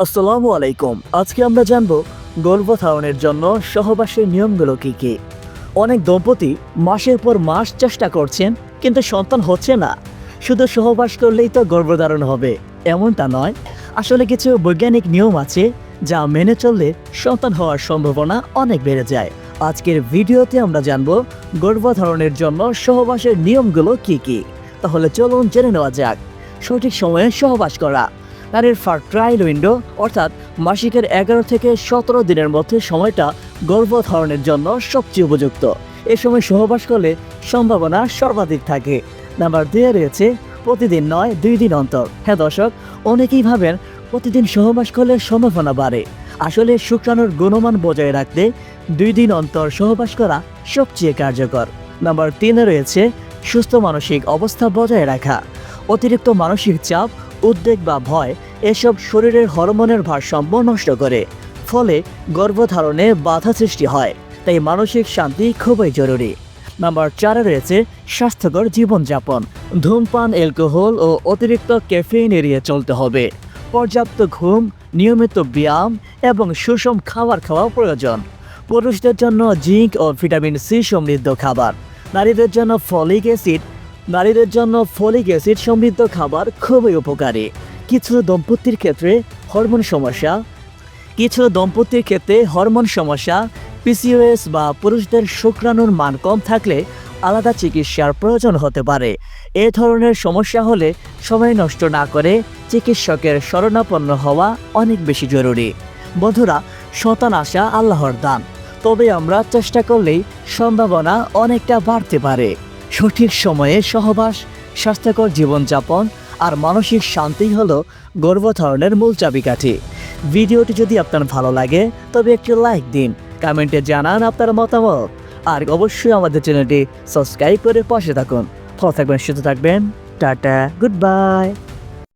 আসসালামু আলাইকুম। আজকে আমরা জানব গর্ভধারণের জন্য সহবাসের নিয়মগুলো কি। অনেক দম্পতি মাসের পর মাস চেষ্টা করছেন, কিন্তু সন্তান হচ্ছে না। শুধু সহবাস করলেই তো গর্ভধারণ হবে এমনটা নয়। আসলে কিছু বৈজ্ঞানিক নিয়ম আছে যা মেনে চললে সন্তান হওয়ার সম্ভাবনা অনেক বেড়ে যায়। আজকের ভিডিওতে আমরা জানব গর্ভধারণের জন্য সহবাসের নিয়মগুলো কি। তাহলে চলুন জেনে নেওয়া যাক। সঠিক সময়ে সহবাস করা। নারীর ফার্টাইল উইন্ডো অর্থাৎ মাসিকের 11 থেকে 17 দিনের মধ্যে সময়টা গর্ভধারণের জন্য সবচেয়ে উপযুক্ত। এ সময় সহবাস করলে সম্ভাবনা সর্বাধিক থাকে। নাম্বার 2 রয়েছে প্রতিদিন নয় 2 দিন অন্তর। হ্যাঁ দর্শক, অনেকেই ভাবেন প্রতিদিন সহবাস করলে সম্ভাবনা বাড়ে। আসলে শুক্রাণুর গুণমান বজায় রাখতে 2 দিন অন্তর সহবাস করা সবচেয়ে কার্যকর। নাম্বার 3 রয়েছে সুস্থ মানসিক অবস্থা বজায় রাখা। অতিরিক্ত মানসিক চাপ, উদ্বেগ বা ভয় এসব শরীরের হরমোনের ভারসাম্য নষ্ট করে, ফলে গর্ভধারণে বাধা সৃষ্টি হয়। তাই মানসিক শান্তি খুবই জরুরি। নাম্বার 4 রয়েছে স্বাস্থ্যকর জীবনযাপন। ধূমপান, অ্যালকোহল ও অতিরিক্ত ক্যাফেইন এড়িয়ে চলতে হবে। পর্যাপ্ত ঘুম, নিয়মিত ব্যায়াম এবং সুষম খাবার খাওয়া প্রয়োজন। পুরুষদের জন্য জিঙ্ক ও ভিটামিন সি সমৃদ্ধ খাবার। নারীদের জন্য ফলিক অ্যাসিড সমৃদ্ধ খাবার খুবই উপকারী। কিছু দম্পতির ক্ষেত্রে হরমোন সমস্যা, পিসিওএস বা পুরুষদের শুক্রাণুর মান কম থাকলে আলাদা চিকিৎসার প্রয়োজন হতে পারে। এ ধরনের সমস্যা হলে সময় নষ্ট না করে চিকিৎসকের শরণাপন্ন হওয়া অনেক বেশি জরুরি। বন্ধুরা, সন্তান আসা আল্লাহর দান, তবে আমরা চেষ্টা করলেই সম্ভাবনা অনেকটা বাড়তে পারে। সঠিক সময়ে সহবাস, স্বাস্থ্যকর জীবনযাপন আর মানসিক শান্তি হলো গর্ভধারণের মূল চাবিকাঠি। ভিডিওটি যদি আপনার ভালো লাগে তবে একটি লাইক দিন, কমেন্টে জানান আপনার মতামত, আর অবশ্যই আমাদের চ্যানেলটি সাবস্ক্রাইব করে পাশে থাকুন। ভালো থাকবেন, সুস্থ থাকবেন। Tata, good bye.